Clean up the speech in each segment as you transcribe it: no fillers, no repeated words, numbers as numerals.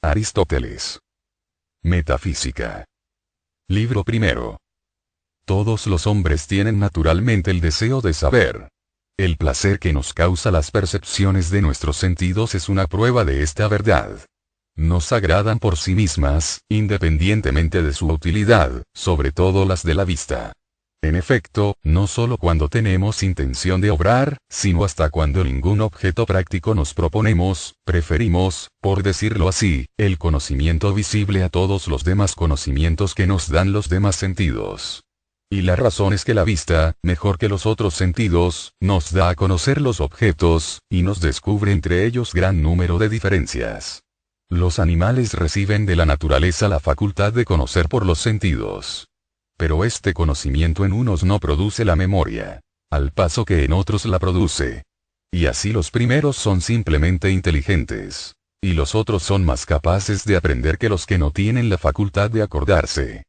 Aristóteles. Metafísica. Libro primero. Todos los hombres tienen naturalmente el deseo de saber. El placer que nos causa las percepciones de nuestros sentidos es una prueba de esta verdad. Nos agradan por sí mismas, independientemente de su utilidad, sobre todo las de la vista. En efecto, no solo cuando tenemos intención de obrar, sino hasta cuando ningún objeto práctico nos proponemos, preferimos, por decirlo así, el conocimiento visible a todos los demás conocimientos que nos dan los demás sentidos. Y la razón es que la vista, mejor que los otros sentidos, nos da a conocer los objetos, y nos descubre entre ellos gran número de diferencias. Los animales reciben de la naturaleza la facultad de conocer por los sentidos. Pero este conocimiento en unos no produce la memoria, al paso que en otros la produce. Y así los primeros son simplemente inteligentes, y los otros son más capaces de aprender que los que no tienen la facultad de acordarse.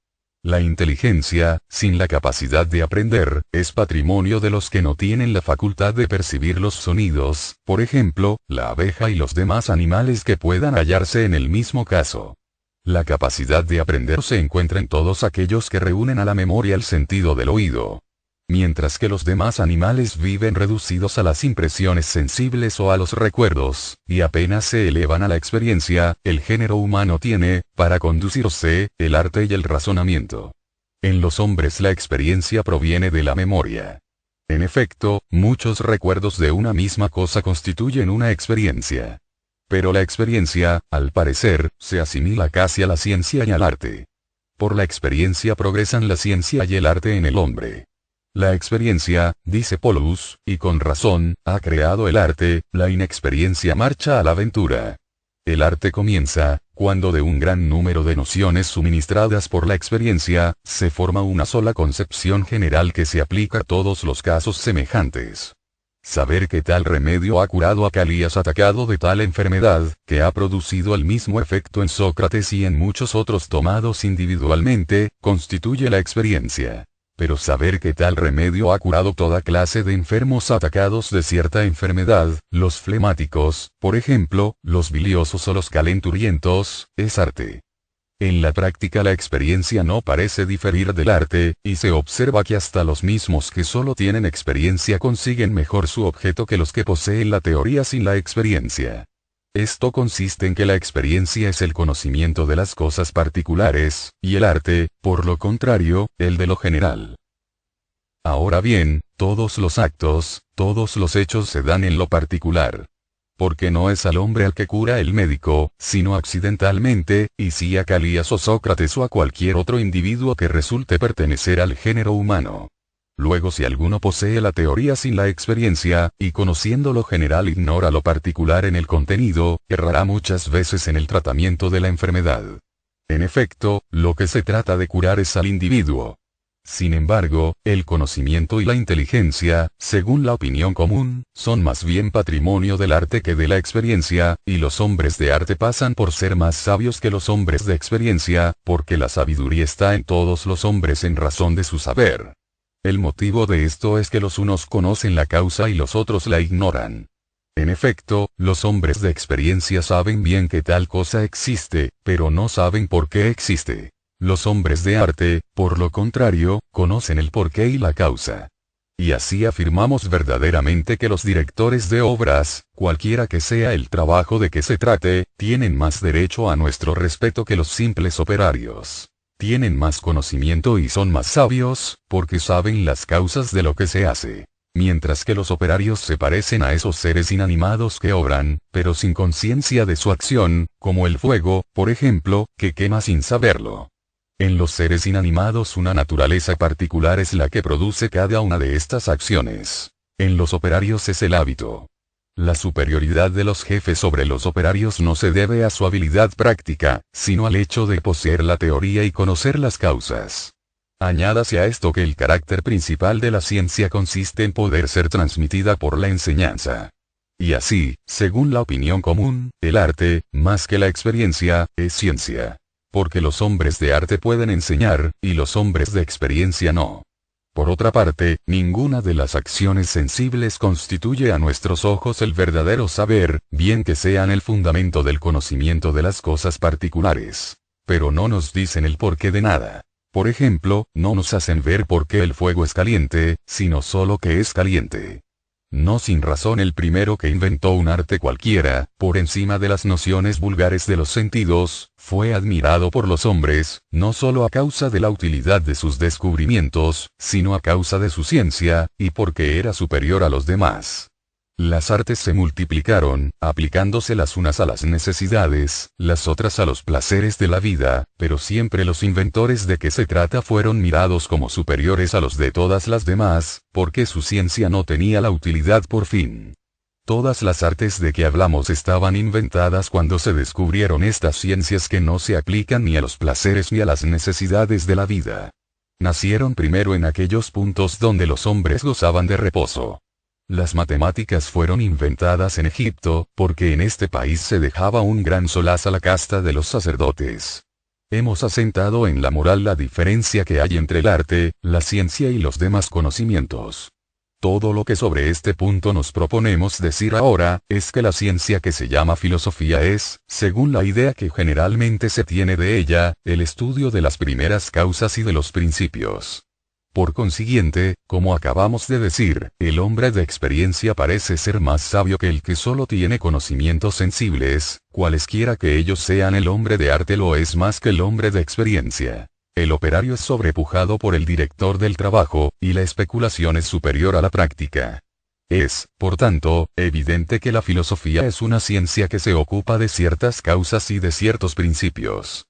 La inteligencia, sin la capacidad de aprender, es patrimonio de los que no tienen la facultad de percibir los sonidos, por ejemplo, la abeja y los demás animales que puedan hallarse en el mismo caso. La capacidad de aprender se encuentra en todos aquellos que reúnen a la memoria el sentido del oído. Mientras que los demás animales viven reducidos a las impresiones sensibles o a los recuerdos, y apenas se elevan a la experiencia, el género humano tiene, para conducirse, el arte y el razonamiento. En los hombres la experiencia proviene de la memoria. En efecto, muchos recuerdos de una misma cosa constituyen una experiencia. Pero la experiencia, al parecer, se asimila casi a la ciencia y al arte. Por la experiencia progresan la ciencia y el arte en el hombre. La experiencia, dice Polus, y con razón, ha creado el arte, la inexperiencia marcha a la aventura. El arte comienza, cuando de un gran número de nociones suministradas por la experiencia, se forma una sola concepción general que se aplica a todos los casos semejantes. Saber que tal remedio ha curado a Calías atacado de tal enfermedad, que ha producido el mismo efecto en Sócrates y en muchos otros tomados individualmente, constituye la experiencia. Pero saber que tal remedio ha curado toda clase de enfermos atacados de cierta enfermedad, los flemáticos, por ejemplo, los biliosos o los calenturientos, es arte. En la práctica la experiencia no parece diferir del arte, y se observa que hasta los mismos que solo tienen experiencia consiguen mejor su objeto que los que poseen la teoría sin la experiencia. Esto consiste en que la experiencia es el conocimiento de las cosas particulares, y el arte, por lo contrario, el de lo general. Ahora bien, todos los actos, todos los hechos se dan en lo particular. Porque no es al hombre al que cura el médico, sino accidentalmente, y sí a Calías o Sócrates o a cualquier otro individuo que resulte pertenecer al género humano. Luego si alguno posee la teoría sin la experiencia, y conociendo lo general ignora lo particular en el contenido, errará muchas veces en el tratamiento de la enfermedad. En efecto, lo que se trata de curar es al individuo. Sin embargo, el conocimiento y la inteligencia, según la opinión común, son más bien patrimonio del arte que de la experiencia, y los hombres de arte pasan por ser más sabios que los hombres de experiencia, porque la sabiduría está en todos los hombres en razón de su saber. El motivo de esto es que los unos conocen la causa y los otros la ignoran. En efecto, los hombres de experiencia saben bien que tal cosa existe, pero no saben por qué existe. Los hombres de arte, por lo contrario, conocen el porqué y la causa. Y así afirmamos verdaderamente que los directores de obras, cualquiera que sea el trabajo de que se trate, tienen más derecho a nuestro respeto que los simples operarios. Tienen más conocimiento y son más sabios, porque saben las causas de lo que se hace. Mientras que los operarios se parecen a esos seres inanimados que obran, pero sin conciencia de su acción, como el fuego, por ejemplo, que quema sin saberlo. En los seres inanimados una naturaleza particular es la que produce cada una de estas acciones. En los operarios es el hábito. La superioridad de los jefes sobre los operarios no se debe a su habilidad práctica, sino al hecho de poseer la teoría y conocer las causas. Añádase a esto que el carácter principal de la ciencia consiste en poder ser transmitida por la enseñanza. Y así, según la opinión común, el arte, más que la experiencia, es ciencia. Porque los hombres de arte pueden enseñar, y los hombres de experiencia no. Por otra parte, ninguna de las acciones sensibles constituye a nuestros ojos el verdadero saber, bien que sean el fundamento del conocimiento de las cosas particulares. Pero no nos dicen el porqué de nada. Por ejemplo, no nos hacen ver por qué el fuego es caliente, sino solo que es caliente. No sin razón el primero que inventó un arte cualquiera, por encima de las nociones vulgares de los sentidos, fue admirado por los hombres, no solo a causa de la utilidad de sus descubrimientos, sino a causa de su ciencia, y porque era superior a los demás. Las artes se multiplicaron, aplicándose las unas a las necesidades, las otras a los placeres de la vida, pero siempre los inventores de que se trata fueron mirados como superiores a los de todas las demás, porque su ciencia no tenía la utilidad por fin. Todas las artes de que hablamos estaban inventadas cuando se descubrieron estas ciencias que no se aplican ni a los placeres ni a las necesidades de la vida. Nacieron primero en aquellos puntos donde los hombres gozaban de reposo. Las matemáticas fueron inventadas en Egipto, porque en este país se dejaba un gran solaz a la casta de los sacerdotes. Hemos asentado en la moral la diferencia que hay entre el arte, la ciencia y los demás conocimientos. Todo lo que sobre este punto nos proponemos decir ahora, es que la ciencia que se llama filosofía es, según la idea que generalmente se tiene de ella, el estudio de las primeras causas y de los principios. Por consiguiente, como acabamos de decir, el hombre de experiencia parece ser más sabio que el que solo tiene conocimientos sensibles, cualesquiera que ellos sean. El hombre de arte lo es más que el hombre de experiencia. El operario es sobrepujado por el director del trabajo, y la especulación es superior a la práctica. Es, por tanto, evidente que la filosofía es una ciencia que se ocupa de ciertas causas y de ciertos principios.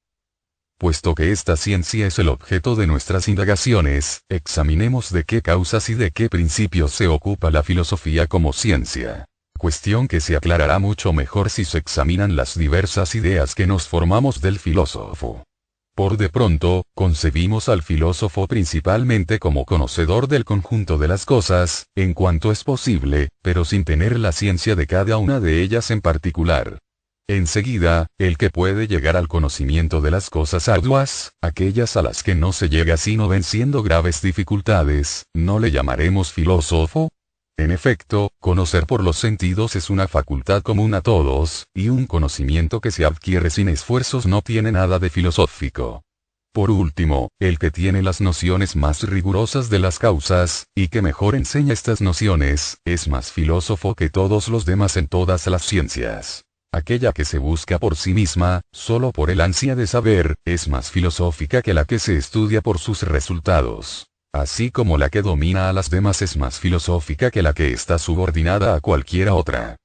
Puesto que esta ciencia es el objeto de nuestras indagaciones, examinemos de qué causas y de qué principios se ocupa la filosofía como ciencia. Cuestión que se aclarará mucho mejor si se examinan las diversas ideas que nos formamos del filósofo. Por de pronto, concebimos al filósofo principalmente como conocedor del conjunto de las cosas, en cuanto es posible, pero sin tener la ciencia de cada una de ellas en particular. Enseguida, el que puede llegar al conocimiento de las cosas arduas, aquellas a las que no se llega sino venciendo graves dificultades, ¿no le llamaremos filósofo? En efecto, conocer por los sentidos es una facultad común a todos, y un conocimiento que se adquiere sin esfuerzos no tiene nada de filosófico. Por último, el que tiene las nociones más rigurosas de las causas, y que mejor enseña estas nociones, es más filósofo que todos los demás en todas las ciencias. Aquella que se busca por sí misma, solo por el ansia de saber, es más filosófica que la que se estudia por sus resultados. Así como la que domina a las demás es más filosófica que la que está subordinada a cualquiera otra.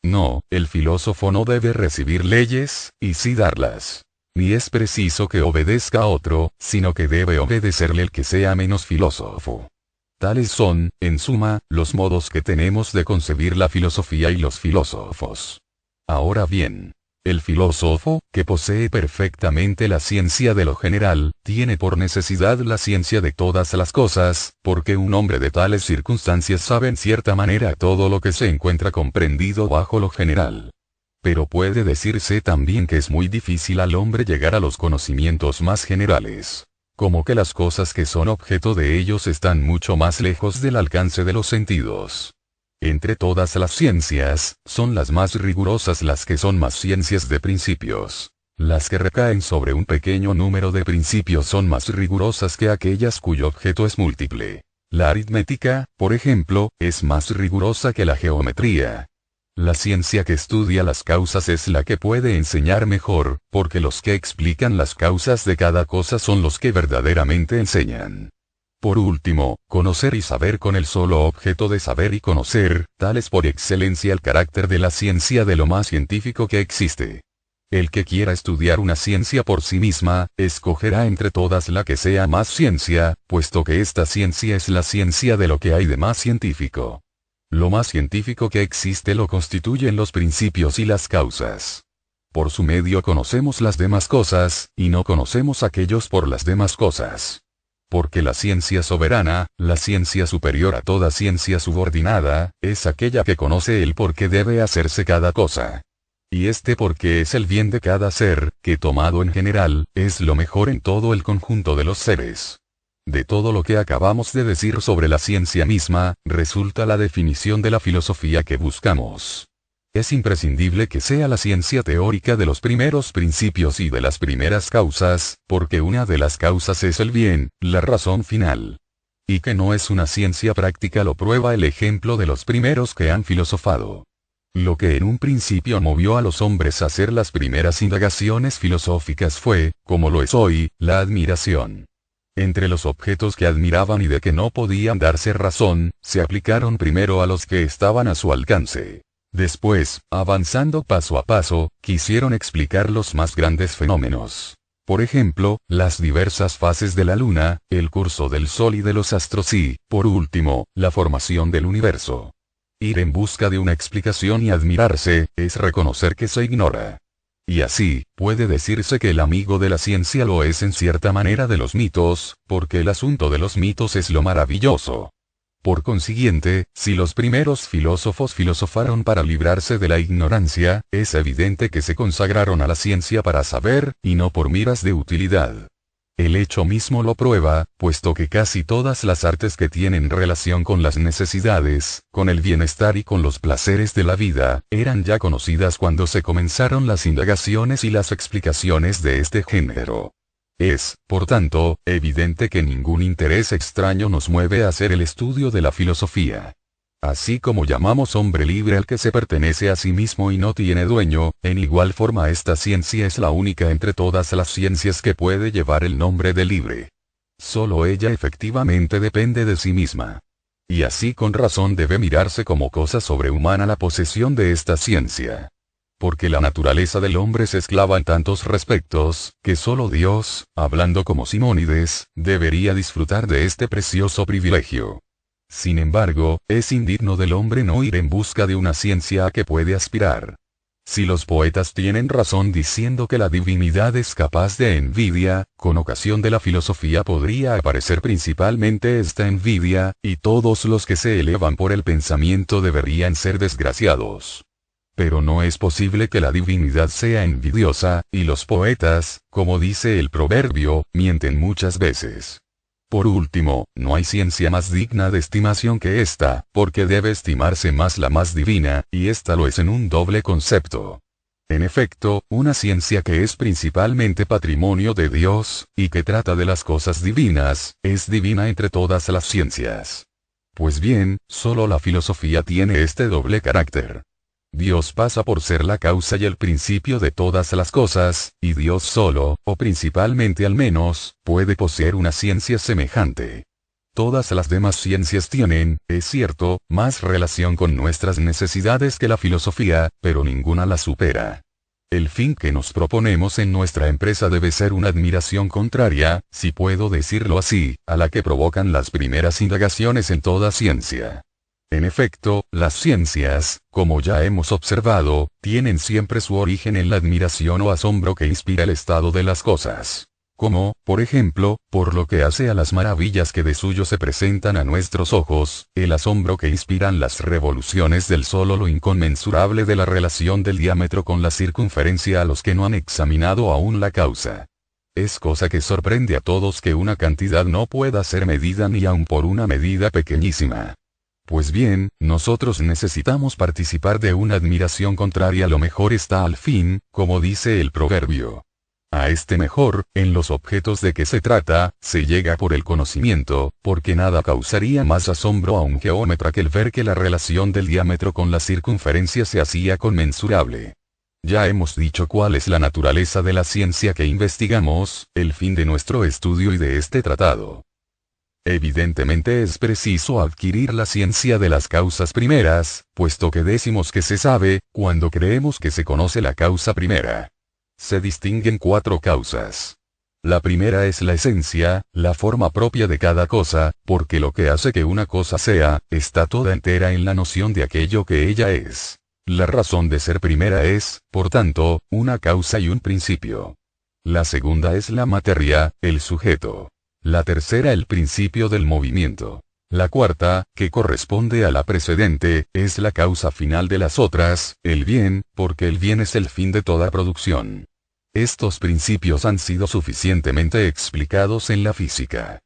No, el filósofo no debe recibir leyes, y sí darlas. Ni es preciso que obedezca a otro, sino que debe obedecerle el que sea menos filósofo. Tales son, en suma, los modos que tenemos de concebir la filosofía y los filósofos. Ahora bien, el filósofo, que posee perfectamente la ciencia de lo general, tiene por necesidad la ciencia de todas las cosas, porque un hombre de tales circunstancias sabe en cierta manera todo lo que se encuentra comprendido bajo lo general. Pero puede decirse también que es muy difícil al hombre llegar a los conocimientos más generales. Como que las cosas que son objeto de ellos están mucho más lejos del alcance de los sentidos. Entre todas las ciencias, son las más rigurosas las que son más ciencias de principios. Las que recaen sobre un pequeño número de principios son más rigurosas que aquellas cuyo objeto es múltiple. La aritmética, por ejemplo, es más rigurosa que la geometría. La ciencia que estudia las causas es la que puede enseñar mejor, porque los que explican las causas de cada cosa son los que verdaderamente enseñan. Por último, conocer y saber con el solo objeto de saber y conocer, tal es por excelencia el carácter de la ciencia de lo más científico que existe. El que quiera estudiar una ciencia por sí misma, escogerá entre todas la que sea más ciencia, puesto que esta ciencia es la ciencia de lo que hay de más científico. Lo más científico que existe lo constituyen los principios y las causas. Por su medio conocemos las demás cosas, y no conocemos aquellos por las demás cosas. Porque la ciencia soberana, la ciencia superior a toda ciencia subordinada, es aquella que conoce el por qué debe hacerse cada cosa. Y este porque es el bien de cada ser, que tomado en general, es lo mejor en todo el conjunto de los seres. De todo lo que acabamos de decir sobre la ciencia misma, resulta la definición de la filosofía que buscamos. Es imprescindible que sea la ciencia teórica de los primeros principios y de las primeras causas, porque una de las causas es el bien, la razón final. Y que no es una ciencia práctica lo prueba el ejemplo de los primeros que han filosofado. Lo que en un principio movió a los hombres a hacer las primeras indagaciones filosóficas fue, como lo es hoy, la admiración. Entre los objetos que admiraban y de que no podían darse razón, se aplicaron primero a los que estaban a su alcance. Después, avanzando paso a paso, quisieron explicar los más grandes fenómenos. Por ejemplo, las diversas fases de la luna, el curso del sol y de los astros y, por último, la formación del universo. Ir en busca de una explicación y admirarse, es reconocer que se ignora. Y así, puede decirse que el amigo de la ciencia lo es en cierta manera de los mitos, porque el asunto de los mitos es lo maravilloso. Por consiguiente, si los primeros filósofos filosofaron para librarse de la ignorancia, es evidente que se consagraron a la ciencia para saber, y no por miras de utilidad. El hecho mismo lo prueba, puesto que casi todas las artes que tienen relación con las necesidades, con el bienestar y con los placeres de la vida, eran ya conocidas cuando se comenzaron las indagaciones y las explicaciones de este género. Es, por tanto, evidente que ningún interés extraño nos mueve a hacer el estudio de la filosofía. Así como llamamos hombre libre al que se pertenece a sí mismo y no tiene dueño, en igual forma esta ciencia es la única entre todas las ciencias que puede llevar el nombre de libre. Solo ella efectivamente depende de sí misma. Y así con razón debe mirarse como cosa sobrehumana la posesión de esta ciencia. Porque la naturaleza del hombre es esclava en tantos respectos, que solo Dios, hablando como Simónides, debería disfrutar de este precioso privilegio. Sin embargo, es indigno del hombre no ir en busca de una ciencia a que puede aspirar. Si los poetas tienen razón diciendo que la divinidad es capaz de envidia, con ocasión de la filosofía podría aparecer principalmente esta envidia, y todos los que se elevan por el pensamiento deberían ser desgraciados. Pero no es posible que la divinidad sea envidiosa, y los poetas, como dice el proverbio, mienten muchas veces. Por último, no hay ciencia más digna de estimación que esta, porque debe estimarse más la más divina, y esta lo es en un doble concepto. En efecto, una ciencia que es principalmente patrimonio de Dios, y que trata de las cosas divinas, es divina entre todas las ciencias. Pues bien, solo la filosofía tiene este doble carácter. Dios pasa por ser la causa y el principio de todas las cosas, y Dios solo, o principalmente al menos, puede poseer una ciencia semejante. Todas las demás ciencias tienen, es cierto, más relación con nuestras necesidades que la filosofía, pero ninguna la supera. El fin que nos proponemos en nuestra empresa debe ser una admiración contraria, si puedo decirlo así, a la que provocan las primeras indagaciones en toda ciencia. En efecto, las ciencias, como ya hemos observado, tienen siempre su origen en la admiración o asombro que inspira el estado de las cosas. Como, por ejemplo, por lo que hace a las maravillas que de suyo se presentan a nuestros ojos, el asombro que inspiran las revoluciones del Sol o lo inconmensurable de la relación del diámetro con la circunferencia a los que no han examinado aún la causa. Es cosa que sorprende a todos que una cantidad no pueda ser medida ni aun por una medida pequeñísima. Pues bien, nosotros necesitamos participar de una admiración contraria. Lo mejor está al fin, como dice el proverbio. A este mejor, en los objetos de que se trata, se llega por el conocimiento, porque nada causaría más asombro a un geómetra que el ver que la relación del diámetro con la circunferencia se hacía conmensurable. Ya hemos dicho cuál es la naturaleza de la ciencia que investigamos, el fin de nuestro estudio y de este tratado. Evidentemente es preciso adquirir la ciencia de las causas primeras, puesto que decimos que se sabe, cuando creemos que se conoce la causa primera. Se distinguen 4 causas. La primera es la esencia, la forma propia de cada cosa, porque lo que hace que una cosa sea, está toda entera en la noción de aquello que ella es. La razón de ser primera es, por tanto, una causa y un principio. La segunda es la materia, el sujeto. La tercera el principio del movimiento. La cuarta, que corresponde a la precedente, es la causa final de las otras, el bien, porque el bien es el fin de toda producción. Estos principios han sido suficientemente explicados en la física.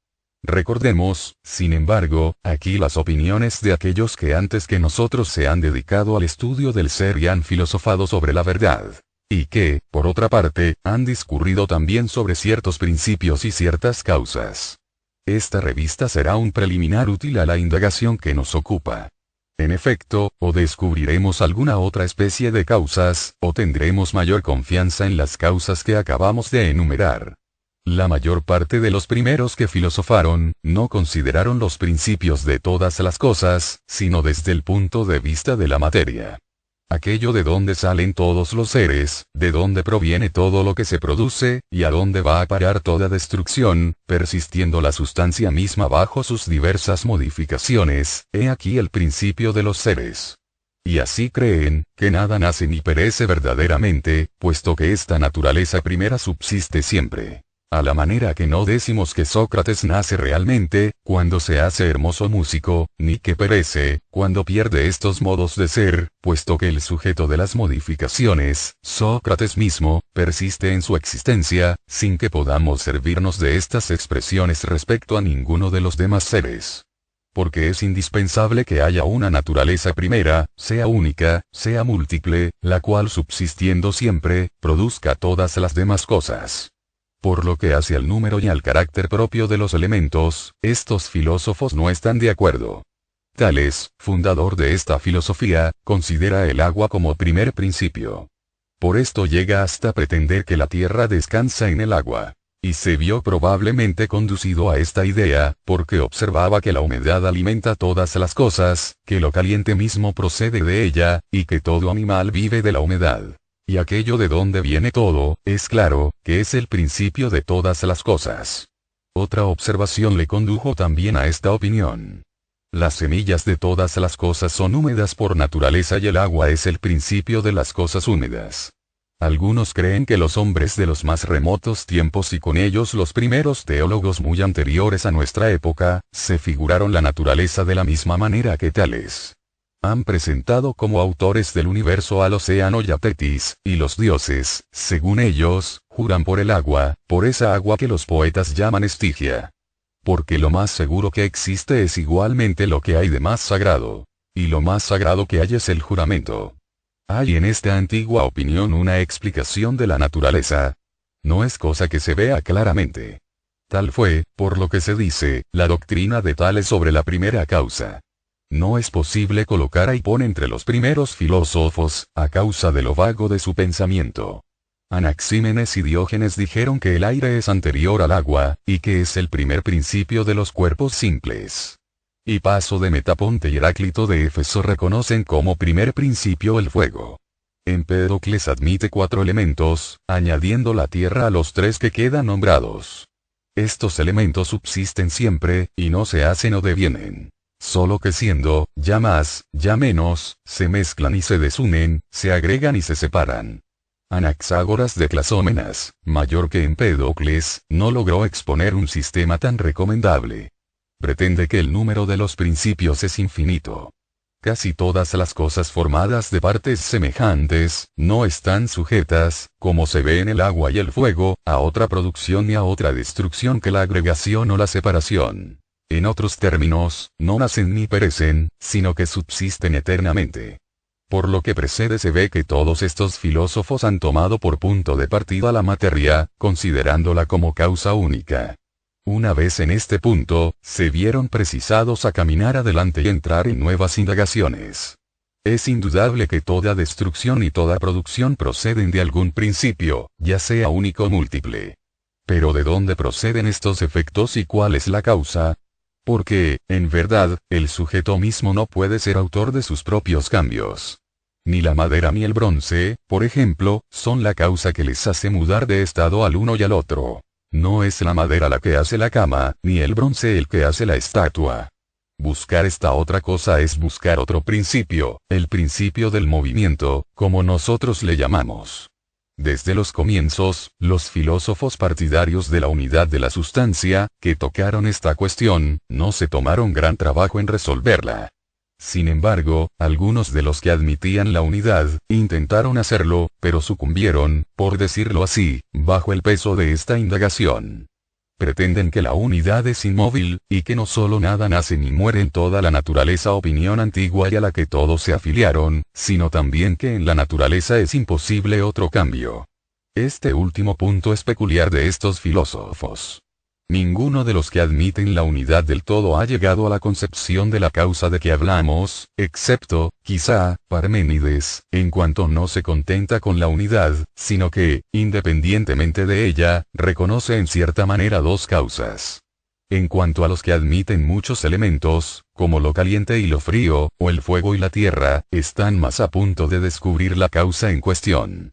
Recordemos, sin embargo, aquí las opiniones de aquellos que antes que nosotros se han dedicado al estudio del ser y han filosofado sobre la verdad. Y que, por otra parte, han discurrido también sobre ciertos principios y ciertas causas. Esta revista será un preliminar útil a la indagación que nos ocupa. En efecto, o descubriremos alguna otra especie de causas, o tendremos mayor confianza en las causas que acabamos de enumerar. La mayor parte de los primeros que filosofaron, no consideraron los principios de todas las cosas, sino desde el punto de vista de la materia. Aquello de dónde salen todos los seres, de dónde proviene todo lo que se produce, y a dónde va a parar toda destrucción, persistiendo la sustancia misma bajo sus diversas modificaciones, he aquí el principio de los seres. Y así creen, que nada nace ni perece verdaderamente, puesto que esta naturaleza primera subsiste siempre. A la manera que no decimos que Sócrates nace realmente, cuando se hace hermoso músico, ni que perece, cuando pierde estos modos de ser, puesto que el sujeto de las modificaciones, Sócrates mismo, persiste en su existencia, sin que podamos servirnos de estas expresiones respecto a ninguno de los demás seres. Porque es indispensable que haya una naturaleza primera, sea única, sea múltiple, la cual subsistiendo siempre, produzca todas las demás cosas. Por lo que hace al número y al carácter propio de los elementos, estos filósofos no están de acuerdo. Tales, fundador de esta filosofía, considera el agua como primer principio. Por esto llega hasta pretender que la tierra descansa en el agua. Y se vio probablemente conducido a esta idea, porque observaba que la humedad alimenta todas las cosas, que lo caliente mismo procede de ella, y que todo animal vive de la humedad. Y aquello de donde viene todo, es claro, que es el principio de todas las cosas. Otra observación le condujo también a esta opinión. Las semillas de todas las cosas son húmedas por naturaleza y el agua es el principio de las cosas húmedas. Algunos creen que los hombres de los más remotos tiempos y con ellos los primeros teólogos muy anteriores a nuestra época, se figuraron la naturaleza de la misma manera que Tales. Han presentado como autores del universo al océano y a Tetis, y los dioses, según ellos, juran por el agua, por esa agua que los poetas llaman Estigia. Porque lo más seguro que existe es igualmente lo que hay de más sagrado. Y lo más sagrado que hay es el juramento. Hay en esta antigua opinión una explicación de la naturaleza. No es cosa que se vea claramente. Tal fue, por lo que se dice, la doctrina de Tales sobre la primera causa. No es posible colocar a Hipón entre los primeros filósofos, a causa de lo vago de su pensamiento. Anaxímenes y Diógenes dijeron que el aire es anterior al agua, y que es el primer principio de los cuerpos simples. Y Paso de Metaponte y Heráclito de Éfeso reconocen como primer principio el fuego. Empédocles admite 4 elementos, añadiendo la tierra a los 3 que quedan nombrados. Estos elementos subsisten siempre, y no se hacen o devienen. Solo que siendo, ya más, ya menos, se mezclan y se desunen, se agregan y se separan. Anaxágoras de Clasómenas, mayor que Empédocles, no logró exponer un sistema tan recomendable. Pretende que el número de los principios es infinito. Casi todas las cosas formadas de partes semejantes, no están sujetas, como se ve en el agua y el fuego, a otra producción ni a otra destrucción que la agregación o la separación. En otros términos, no nacen ni perecen, sino que subsisten eternamente. Por lo que precede se ve que todos estos filósofos han tomado por punto de partida la materia, considerándola como causa única. Una vez en este punto, se vieron precisados a caminar adelante y entrar en nuevas indagaciones. Es indudable que toda destrucción y toda producción proceden de algún principio, ya sea único o múltiple. Pero ¿de dónde proceden estos efectos y cuál es la causa? Porque, en verdad, el sujeto mismo no puede ser autor de sus propios cambios. Ni la madera ni el bronce, por ejemplo, son la causa que les hace mudar de estado al uno y al otro. No es la madera la que hace la cama, ni el bronce el que hace la estatua. Buscar esta otra cosa es buscar otro principio, el principio del movimiento, como nosotros le llamamos. Desde los comienzos, los filósofos partidarios de la unidad de la sustancia, que tocaron esta cuestión, no se tomaron gran trabajo en resolverla. Sin embargo, algunos de los que admitían la unidad, intentaron hacerlo, pero sucumbieron, por decirlo así, bajo el peso de esta indagación. pretenden que la unidad es inmóvil, y que no solo nada nace ni muere en toda la naturaleza, opinión antigua y a la que todos se afiliaron, sino también que en la naturaleza es imposible otro cambio. Este último punto es peculiar de estos filósofos. Ninguno de los que admiten la unidad del todo ha llegado a la concepción de la causa de que hablamos, excepto, quizá, Parménides, en cuanto no se contenta con la unidad, sino que, independientemente de ella, reconoce en cierta manera dos causas. En cuanto a los que admiten muchos elementos, como lo caliente y lo frío, o el fuego y la tierra, están más a punto de descubrir la causa en cuestión.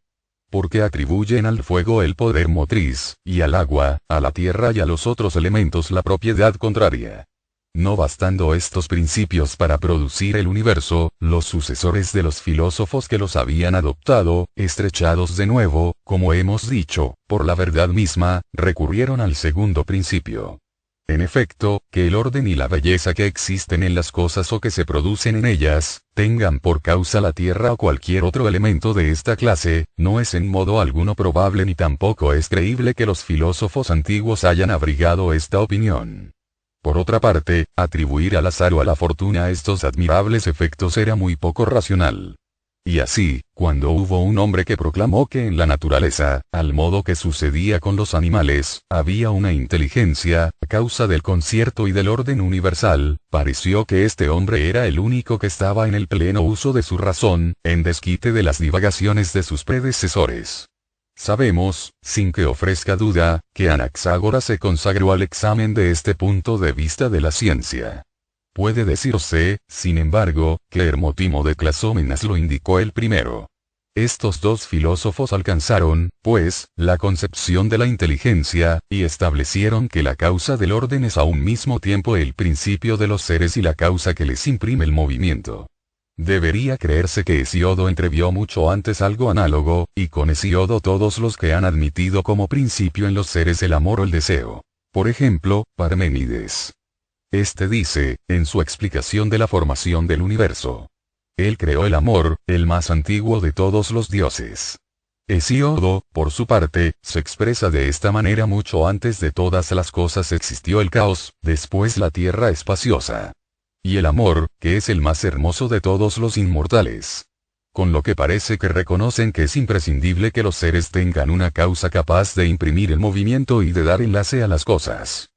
Porque atribuyen al fuego el poder motriz, y al agua, a la tierra y a los otros elementos la propiedad contraria. No bastando estos principios para producir el universo, los sucesores de los filósofos que los habían adoptado, estrechados de nuevo, como hemos dicho, por la verdad misma, recurrieron al segundo principio. En efecto, que el orden y la belleza que existen en las cosas o que se producen en ellas, tengan por causa la tierra o cualquier otro elemento de esta clase, no es en modo alguno probable ni tampoco es creíble que los filósofos antiguos hayan abrigado esta opinión. Por otra parte, atribuir al azar o a la fortuna estos admirables efectos era muy poco racional. Y así, cuando hubo un hombre que proclamó que en la naturaleza, al modo que sucedía con los animales, había una inteligencia, a causa del concierto y del orden universal, pareció que este hombre era el único que estaba en el pleno uso de su razón, en desquite de las divagaciones de sus predecesores. Sabemos, sin que ofrezca duda, que Anaxágoras se consagró al examen de este punto de vista de la ciencia. Puede decirse, sin embargo, que Hermótimo de Clasómenas lo indicó el primero. Estos dos filósofos alcanzaron, pues, la concepción de la inteligencia, y establecieron que la causa del orden es a un mismo tiempo el principio de los seres y la causa que les imprime el movimiento. Debería creerse que Hesíodo entrevió mucho antes algo análogo, y con Hesíodo todos los que han admitido como principio en los seres el amor o el deseo. Por ejemplo, Parménides. Este dice, en su explicación de la formación del universo. Él creó el amor, el más antiguo de todos los dioses. Hesíodo, por su parte, se expresa de esta manera: mucho antes de todas las cosas existió el caos, después la tierra espaciosa. Y el amor, que es el más hermoso de todos los inmortales. Con lo que parece que reconocen que es imprescindible que los seres tengan una causa capaz de imprimir el movimiento y de dar enlace a las cosas.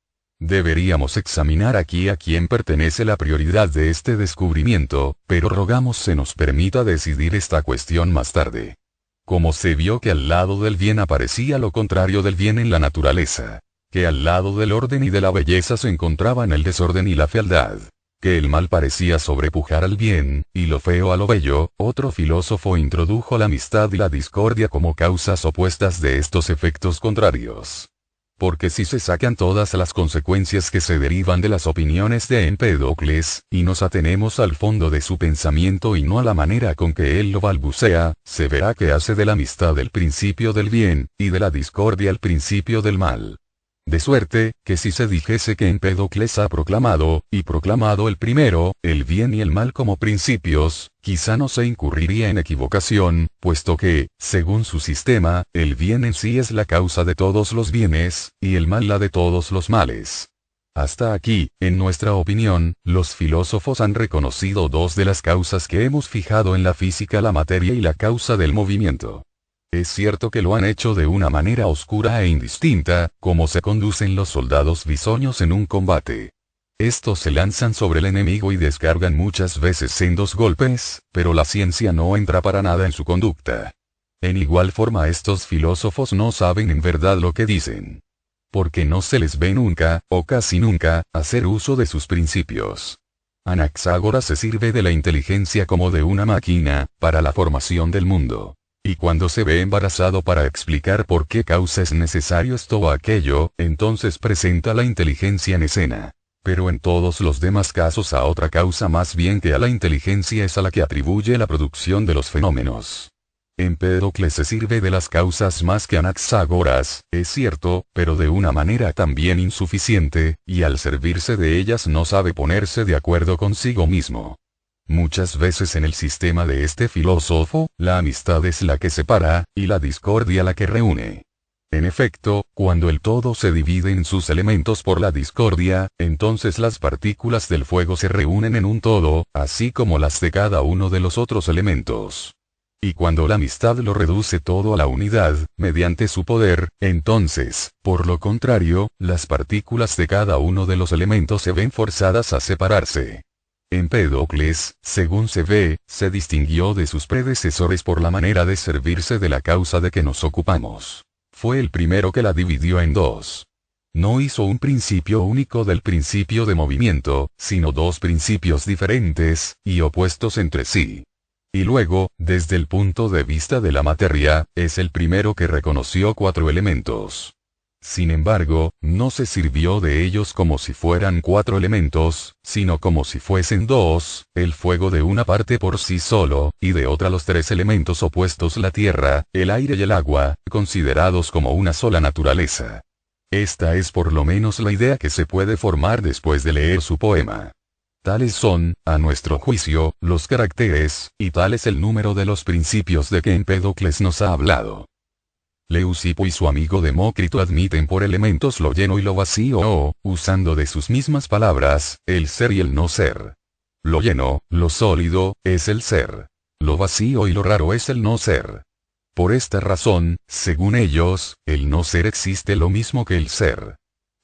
Deberíamos examinar aquí a quién pertenece la prioridad de este descubrimiento, pero rogamos se nos permita decidir esta cuestión más tarde. Como se vio que al lado del bien aparecía lo contrario del bien en la naturaleza, que al lado del orden y de la belleza se encontraban el desorden y la fealdad, que el mal parecía sobrepujar al bien, y lo feo a lo bello, otro filósofo introdujo la amistad y la discordia como causas opuestas de estos efectos contrarios. Porque si se sacan todas las consecuencias que se derivan de las opiniones de Empédocles, y nos atenemos al fondo de su pensamiento y no a la manera con que él lo balbucea, se verá que hace de la amistad el principio del bien, y de la discordia el principio del mal. De suerte, que si se dijese que Empédocles ha proclamado, y proclamado el primero, el bien y el mal como principios, quizá no se incurriría en equivocación, puesto que, según su sistema, el bien en sí es la causa de todos los bienes, y el mal la de todos los males. Hasta aquí, en nuestra opinión, los filósofos han reconocido dos de las causas que hemos fijado en la física: la materia y la causa del movimiento. Es cierto que lo han hecho de una manera oscura e indistinta, como se conducen los soldados bisoños en un combate. Estos se lanzan sobre el enemigo y descargan muchas veces sendos golpes, pero la ciencia no entra para nada en su conducta. En igual forma estos filósofos no saben en verdad lo que dicen. Porque no se les ve nunca, o casi nunca, hacer uso de sus principios. Anaxágoras se sirve de la inteligencia como de una máquina, para la formación del mundo. Y cuando se ve embarazado para explicar por qué causa es necesario esto o aquello, entonces presenta la inteligencia en escena. Pero en todos los demás casos a otra causa más bien que a la inteligencia es a la que atribuye la producción de los fenómenos. Empédocles se sirve de las causas más que Anaxágoras, es cierto, pero de una manera también insuficiente, y al servirse de ellas no sabe ponerse de acuerdo consigo mismo. Muchas veces en el sistema de este filósofo, la amistad es la que separa, y la discordia la que reúne. En efecto, cuando el todo se divide en sus elementos por la discordia, entonces las partículas del fuego se reúnen en un todo, así como las de cada uno de los otros elementos. Y cuando la amistad lo reduce todo a la unidad, mediante su poder, entonces, por lo contrario, las partículas de cada uno de los elementos se ven forzadas a separarse. Empédocles, según se ve, se distinguió de sus predecesores por la manera de servirse de la causa de que nos ocupamos. Fue el primero que la dividió en dos. No hizo un principio único del principio de movimiento, sino dos principios diferentes, y opuestos entre sí. Y luego, desde el punto de vista de la materia, es el primero que reconoció cuatro elementos. Sin embargo, no se sirvió de ellos como si fueran cuatro elementos, sino como si fuesen dos, el fuego de una parte por sí solo, y de otra los tres elementos opuestos, la tierra, el aire y el agua, considerados como una sola naturaleza. Esta es por lo menos la idea que se puede formar después de leer su poema. Tales son, a nuestro juicio, los caracteres, y tal es el número de los principios de que Empédocles nos ha hablado. Leucipo y su amigo Demócrito admiten por elementos lo lleno y lo vacío o, usando de sus mismas palabras, el ser y el no ser. Lo lleno, lo sólido, es el ser. Lo vacío y lo raro es el no ser. Por esta razón, según ellos, el no ser existe lo mismo que el ser.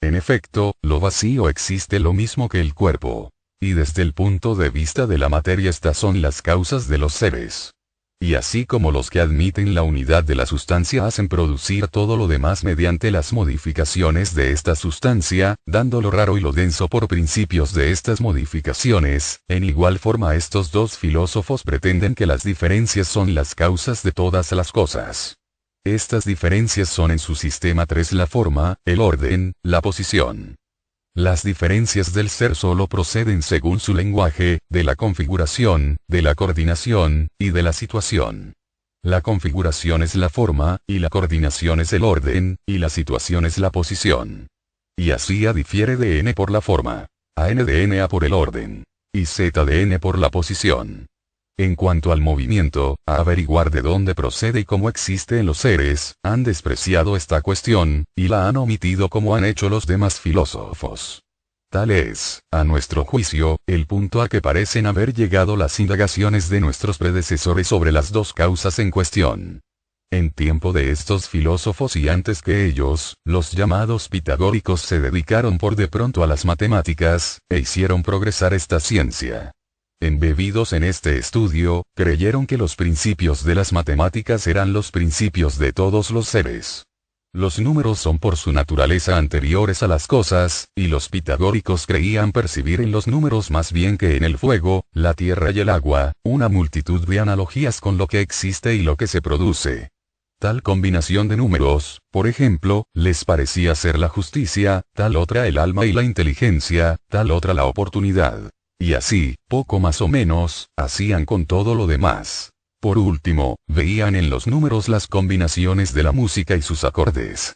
En efecto, lo vacío existe lo mismo que el cuerpo. Y desde el punto de vista de la materia estas son las causas de los seres. Y así como los que admiten la unidad de la sustancia hacen producir todo lo demás mediante las modificaciones de esta sustancia, dando lo raro y lo denso por principios de estas modificaciones, en igual forma estos dos filósofos pretenden que las diferencias son las causas de todas las cosas. Estas diferencias son en su sistema 3 la forma, el orden, la posición. Las diferencias del ser solo proceden según su lenguaje, de la configuración, de la coordinación, y de la situación. La configuración es la forma, y la coordinación es el orden, y la situación es la posición. Y así A difiere de N por la forma, a N de N A por el orden, y Z de N por la posición. En cuanto al movimiento, a averiguar de dónde procede y cómo existe en los seres, han despreciado esta cuestión, y la han omitido como han hecho los demás filósofos. Tal es, a nuestro juicio, el punto a que parecen haber llegado las indagaciones de nuestros predecesores sobre las dos causas en cuestión. En tiempo de estos filósofos y antes que ellos, los llamados pitagóricos se dedicaron por de pronto a las matemáticas, e hicieron progresar esta ciencia. Embebidos en este estudio, creyeron que los principios de las matemáticas eran los principios de todos los seres. Los números son por su naturaleza anteriores a las cosas, y los pitagóricos creían percibir en los números más bien que en el fuego, la tierra y el agua, una multitud de analogías con lo que existe y lo que se produce. Tal combinación de números, por ejemplo, les parecía ser la justicia, tal otra el alma y la inteligencia, tal otra la oportunidad. Y así, poco más o menos, hacían con todo lo demás. Por último, veían en los números las combinaciones de la música y sus acordes.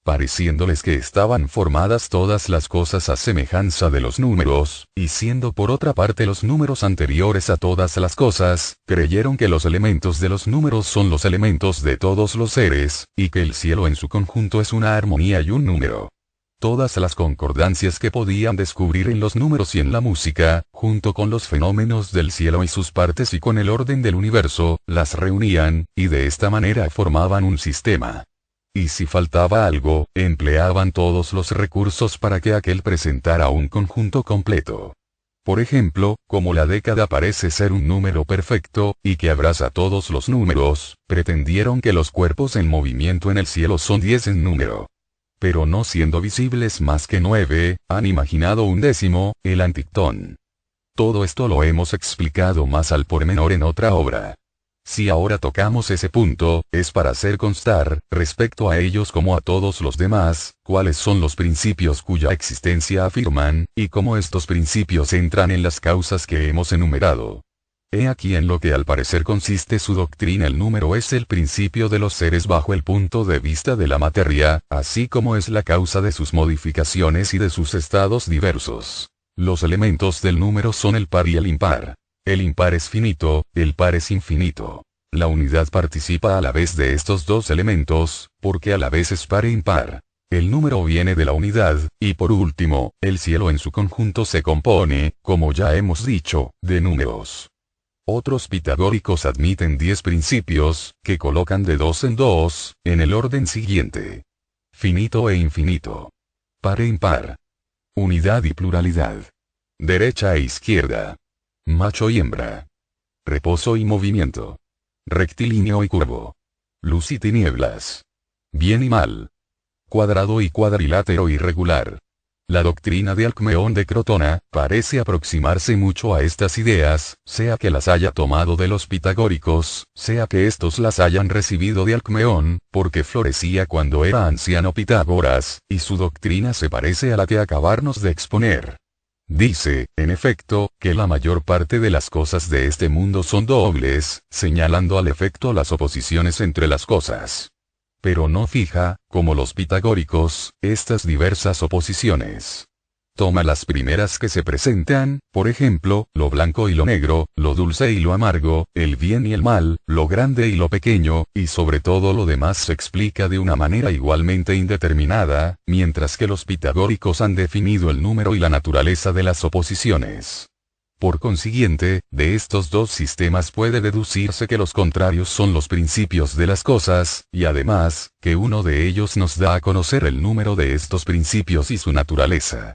Pareciéndoles que estaban formadas todas las cosas a semejanza de los números, y siendo por otra parte los números anteriores a todas las cosas, creyeron que los elementos de los números son los elementos de todos los seres, y que el cielo en su conjunto es una armonía y un número. Todas las concordancias que podían descubrir en los números y en la música, junto con los fenómenos del cielo y sus partes y con el orden del universo, las reunían, y de esta manera formaban un sistema. Y si faltaba algo, empleaban todos los recursos para que aquel presentara un conjunto completo. Por ejemplo, como la década parece ser un número perfecto, y que abraza todos los números, pretendieron que los cuerpos en movimiento en el cielo son 10 en número. Pero no siendo visibles más que 9, han imaginado un décimo, el antictón. Todo esto lo hemos explicado más al pormenor en otra obra. Si ahora tocamos ese punto, es para hacer constar, respecto a ellos como a todos los demás, cuáles son los principios cuya existencia afirman, y cómo estos principios entran en las causas que hemos enumerado. He aquí en lo que al parecer consiste su doctrina. El número es el principio de los seres bajo el punto de vista de la materia, así como es la causa de sus modificaciones y de sus estados diversos. Los elementos del número son el par y el impar. El impar es finito, el par es infinito. la unidad participa a la vez de estos dos elementos, porque a la vez es par e impar. El número viene de la unidad, y por último, el cielo en su conjunto se compone, como ya hemos dicho, de números. Otros pitagóricos admiten 10 principios, que colocan de 2 en 2, en el orden siguiente: finito e infinito, par e impar, unidad y pluralidad, derecha e izquierda, macho y hembra, reposo y movimiento, rectilíneo y curvo, luz y tinieblas, bien y mal, cuadrado y cuadrilátero irregular. La doctrina de Alcmeón de Crotona parece aproximarse mucho a estas ideas, sea que las haya tomado de los pitagóricos, sea que estos las hayan recibido de Alcmeón, porque florecía cuando era anciano Pitágoras, y su doctrina se parece a la que acabarnos de exponer. Dice, en efecto, que la mayor parte de las cosas de este mundo son dobles, señalando al efecto las oposiciones entre las cosas. Pero no fija, como los pitagóricos, estas diversas oposiciones. Toma las primeras que se presentan, por ejemplo, lo blanco y lo negro, lo dulce y lo amargo, el bien y el mal, lo grande y lo pequeño, y sobre todo lo demás se explica de una manera igualmente indeterminada, mientras que los pitagóricos han definido el número y la naturaleza de las oposiciones. Por consiguiente, de estos dos sistemas puede deducirse que los contrarios son los principios de las cosas, y además, que uno de ellos nos da a conocer el número de estos principios y su naturaleza.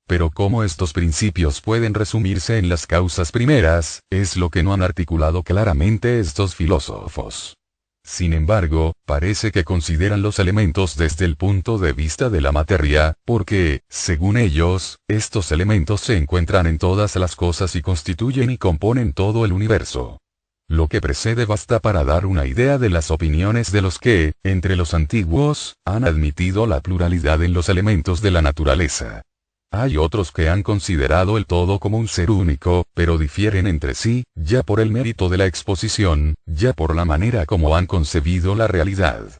Pero cómo estos principios pueden resumirse en las causas primeras, es lo que no han articulado claramente estos filósofos. Sin embargo, parece que consideran los elementos desde el punto de vista de la materia, porque, según ellos, estos elementos se encuentran en todas las cosas y constituyen y componen todo el universo. Lo que precede basta para dar una idea de las opiniones de los que, entre los antiguos, han admitido la pluralidad en los elementos de la naturaleza. Hay otros que han considerado el todo como un ser único, pero difieren entre sí, ya por el mérito de la exposición, ya por la manera como han concebido la realidad.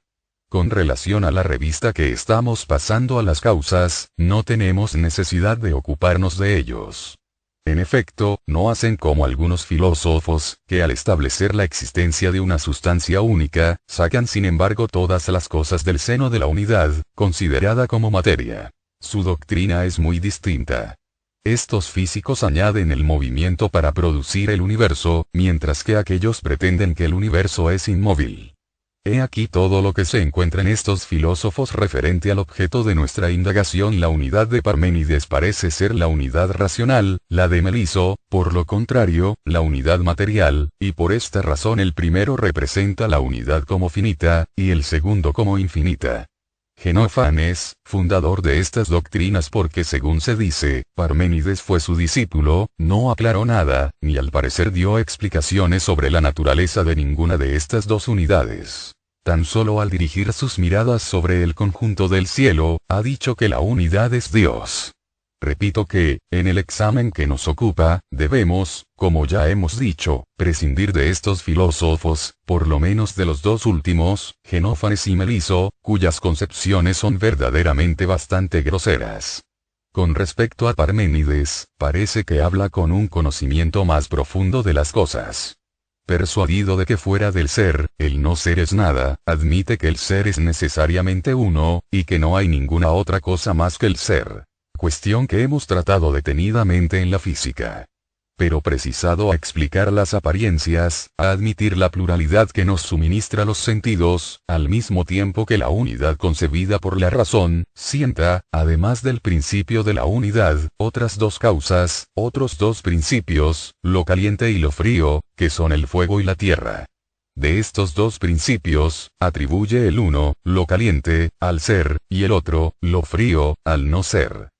Con relación a la revista que estamos pasando a las causas, no tenemos necesidad de ocuparnos de ellos. En efecto, no hacen como algunos filósofos, que al establecer la existencia de una sustancia única, sacan sin embargo todas las cosas del seno de la unidad, considerada como materia. Su doctrina es muy distinta. Estos físicos añaden el movimiento para producir el universo, mientras que aquellos pretenden que el universo es inmóvil. He aquí todo lo que se encuentra en estos filósofos referente al objeto de nuestra indagación. La unidad de Parménides parece ser la unidad racional, la de Meliso, por lo contrario, la unidad material, y por esta razón el primero representa la unidad como finita, y el segundo como infinita. Genófanes, fundador de estas doctrinas porque según se dice, Parménides fue su discípulo, no aclaró nada, ni al parecer dio explicaciones sobre la naturaleza de ninguna de estas dos unidades. Tan solo al dirigir sus miradas sobre el conjunto del cielo, ha dicho que la unidad es Dios. Repito que, en el examen que nos ocupa, debemos, como ya hemos dicho, prescindir de estos filósofos, por lo menos de los dos últimos, Genófanes y Meliso, cuyas concepciones son verdaderamente bastante groseras. Con respecto a Parménides, parece que habla con un conocimiento más profundo de las cosas. Persuadido de que fuera del ser, el no ser es nada, admite que el ser es necesariamente uno, y que no hay ninguna otra cosa más que el ser. Cuestión que hemos tratado detenidamente en la física. Pero precisado a explicar las apariencias, a admitir la pluralidad que nos suministra los sentidos, al mismo tiempo que la unidad concebida por la razón, sienta, además del principio de la unidad, otras dos causas, otros dos principios, lo caliente y lo frío, que son el fuego y la tierra. De estos dos principios, atribuye el uno, lo caliente, al ser, y el otro, lo frío, al no ser.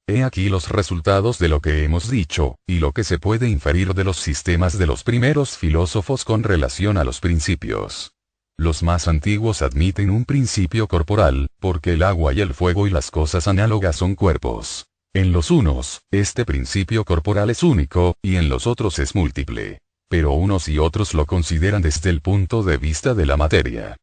He aquí los resultados de lo que hemos dicho, y lo que se puede inferir de los sistemas de los primeros filósofos con relación a los principios. Los más antiguos admiten un principio corporal, porque el agua y el fuego y las cosas análogas son cuerpos. En los unos, este principio corporal es único, y en los otros es múltiple. Pero unos y otros lo consideran desde el punto de vista de la materia.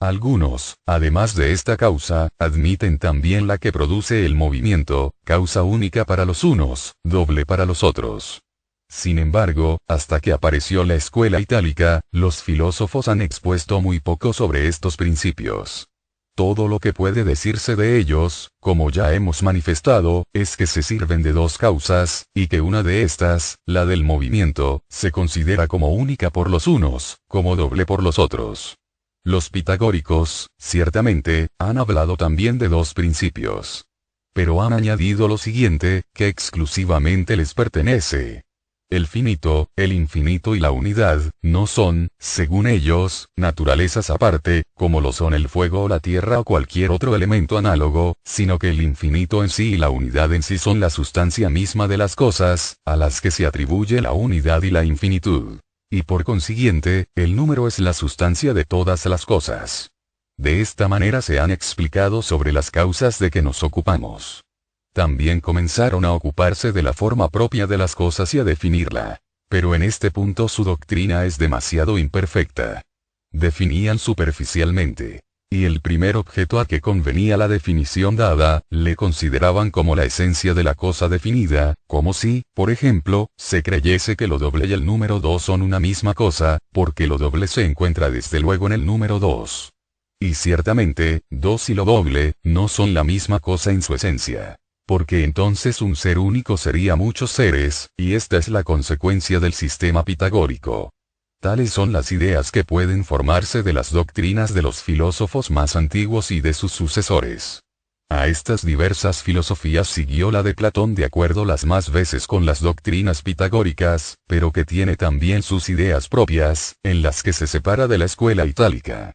Algunos, además de esta causa, admiten también la que produce el movimiento, causa única para los unos, doble para los otros. Sin embargo, hasta que apareció la escuela itálica, los filósofos han expuesto muy poco sobre estos principios. Todo lo que puede decirse de ellos, como ya hemos manifestado, es que se sirven de dos causas, y que una de estas, la del movimiento, se considera como única por los unos, como doble por los otros. Los pitagóricos, ciertamente, han hablado también de dos principios. Pero han añadido lo siguiente, que exclusivamente les pertenece. El finito, el infinito y la unidad, no son, según ellos, naturalezas aparte, como lo son el fuego o la tierra o cualquier otro elemento análogo, sino que el infinito en sí y la unidad en sí son la sustancia misma de las cosas, a las que se atribuye la unidad y la infinitud. Y por consiguiente, el número es la sustancia de todas las cosas. De esta manera se han explicado sobre las causas de que nos ocupamos. También comenzaron a ocuparse de la forma propia de las cosas y a definirla. Pero en este punto su doctrina es demasiado imperfecta. Definían superficialmente. Y el primer objeto a que convenía la definición dada, le consideraban como la esencia de la cosa definida, como si, por ejemplo, se creyese que lo doble y el número 2 son una misma cosa, porque lo doble se encuentra desde luego en el número 2. Y ciertamente, 2 y lo doble, no son la misma cosa en su esencia. Porque entonces un ser único sería muchos seres, y esta es la consecuencia del sistema pitagórico. Tales son las ideas que pueden formarse de las doctrinas de los filósofos más antiguos y de sus sucesores. A estas diversas filosofías siguió la de Platón de acuerdo las más veces con las doctrinas pitagóricas, pero que tiene también sus ideas propias, en las que se separa de la escuela itálica.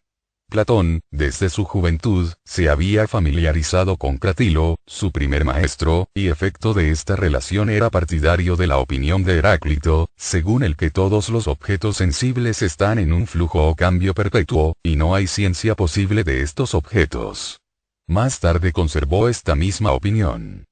Platón, desde su juventud, se había familiarizado con Cratilo, su primer maestro, y efecto de esta relación era partidario de la opinión de Heráclito, según el que todos los objetos sensibles están en un flujo o cambio perpetuo, y no hay ciencia posible de estos objetos. Más tarde conservó esta misma opinión.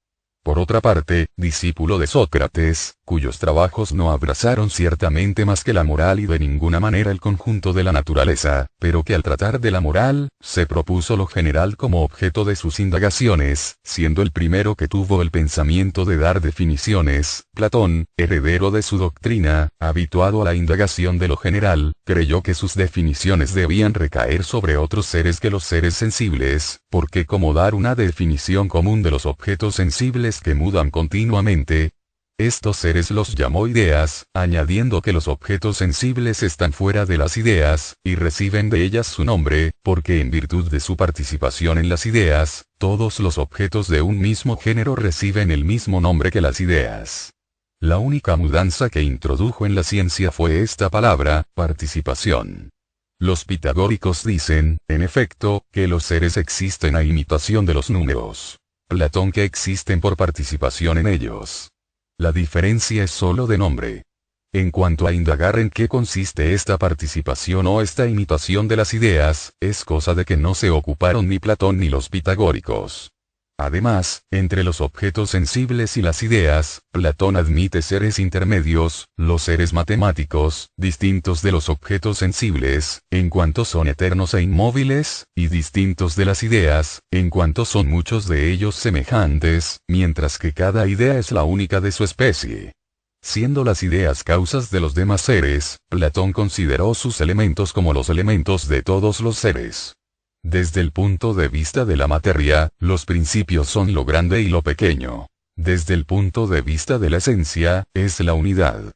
Por otra parte, discípulo de Sócrates, cuyos trabajos no abrazaron ciertamente más que la moral y de ninguna manera el conjunto de la naturaleza, pero que al tratar de la moral, se propuso lo general como objeto de sus indagaciones, siendo el primero que tuvo el pensamiento de dar definiciones. Platón, heredero de su doctrina, habituado a la indagación de lo general, creyó que sus definiciones debían recaer sobre otros seres que los seres sensibles, porque como dar una definición común de los objetos sensibles que mudan continuamente, estos seres los llamó ideas, añadiendo que los objetos sensibles están fuera de las ideas, y reciben de ellas su nombre, porque en virtud de su participación en las ideas, todos los objetos de un mismo género reciben el mismo nombre que las ideas. La única mudanza que introdujo en la ciencia fue esta palabra, participación. Los pitagóricos dicen, en efecto, que los seres existen a imitación de los números. Platón que existen por participación en ellos. La diferencia es sólo de nombre. En cuanto a indagar en qué consiste esta participación o esta imitación de las ideas, es cosa de que no se ocuparon ni Platón ni los pitagóricos. Además, entre los objetos sensibles y las ideas, Platón admite seres intermedios, los seres matemáticos, distintos de los objetos sensibles, en cuanto son eternos e inmóviles, y distintos de las ideas, en cuanto son muchos de ellos semejantes, mientras que cada idea es la única de su especie. Siendo las ideas causas de los demás seres, Platón consideró sus elementos como los elementos de todos los seres. Desde el punto de vista de la materia, los principios son lo grande y lo pequeño. Desde el punto de vista de la esencia, es la unidad.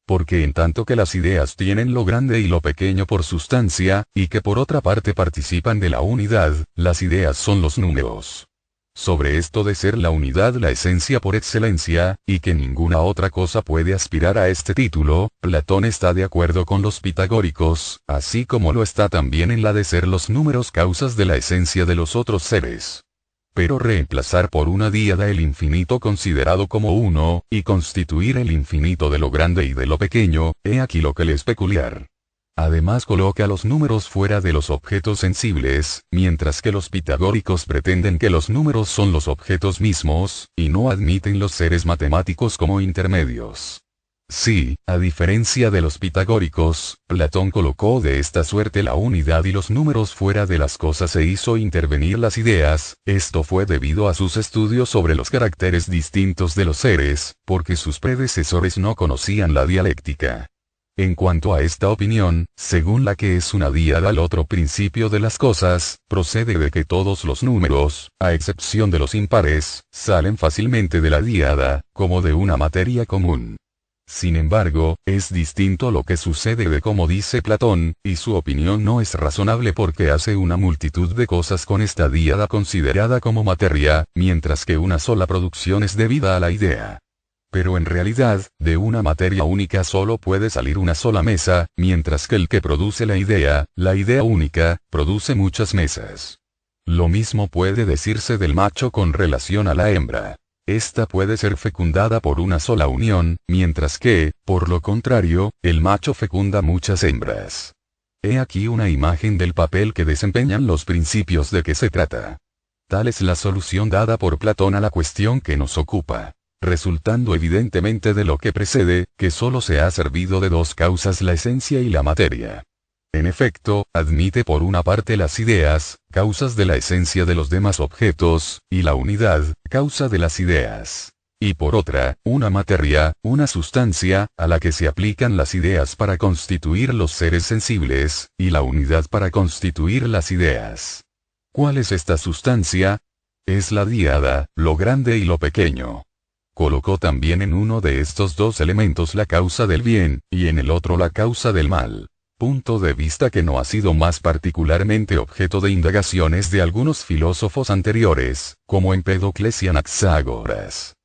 Porque en tanto que las ideas tienen lo grande y lo pequeño por sustancia, y que por otra parte participan de la unidad, las ideas son los números. Sobre esto de ser la unidad la esencia por excelencia, y que ninguna otra cosa puede aspirar a este título, Platón está de acuerdo con los pitagóricos, así como lo está también en la de ser los números causas de la esencia de los otros seres. Pero reemplazar por una díada el infinito considerado como uno, y constituir el infinito de lo grande y de lo pequeño, he aquí lo que le es peculiar. Además coloca los números fuera de los objetos sensibles, mientras que los pitagóricos pretenden que los números son los objetos mismos, y no admiten los seres matemáticos como intermedios. Sí, a diferencia de los pitagóricos, Platón colocó de esta suerte la unidad y los números fuera de las cosas e hizo intervenir las ideas. Esto fue debido a sus estudios sobre los caracteres distintos de los seres, porque sus predecesores no conocían la dialéctica. En cuanto a esta opinión, según la que es una díada al otro principio de las cosas, procede de que todos los números, a excepción de los impares, salen fácilmente de la díada, como de una materia común. Sin embargo, es distinto lo que sucede de como dice Platón, y su opinión no es razonable porque hace una multitud de cosas con esta díada considerada como materia, mientras que una sola producción es debida a la idea. Pero en realidad, de una materia única solo puede salir una sola mesa, mientras que el que produce la idea única, produce muchas mesas. Lo mismo puede decirse del macho con relación a la hembra. Esta puede ser fecundada por una sola unión, mientras que, por lo contrario, el macho fecunda muchas hembras. He aquí una imagen del papel que desempeñan los principios de que se trata. Tal es la solución dada por Platón a la cuestión que nos ocupa, resultando evidentemente de lo que precede, que solo se ha servido de dos causas, la esencia y la materia. En efecto, admite por una parte las ideas, causas de la esencia de los demás objetos, y la unidad, causa de las ideas. Y por otra, una materia, una sustancia, a la que se aplican las ideas para constituir los seres sensibles, y la unidad para constituir las ideas. ¿Cuál es esta sustancia? Es la díada, lo grande y lo pequeño. Colocó también en uno de estos dos elementos la causa del bien, y en el otro la causa del mal. Punto de vista que no ha sido más particularmente objeto de indagaciones de algunos filósofos anteriores, como Empédocles y Anaxágoras.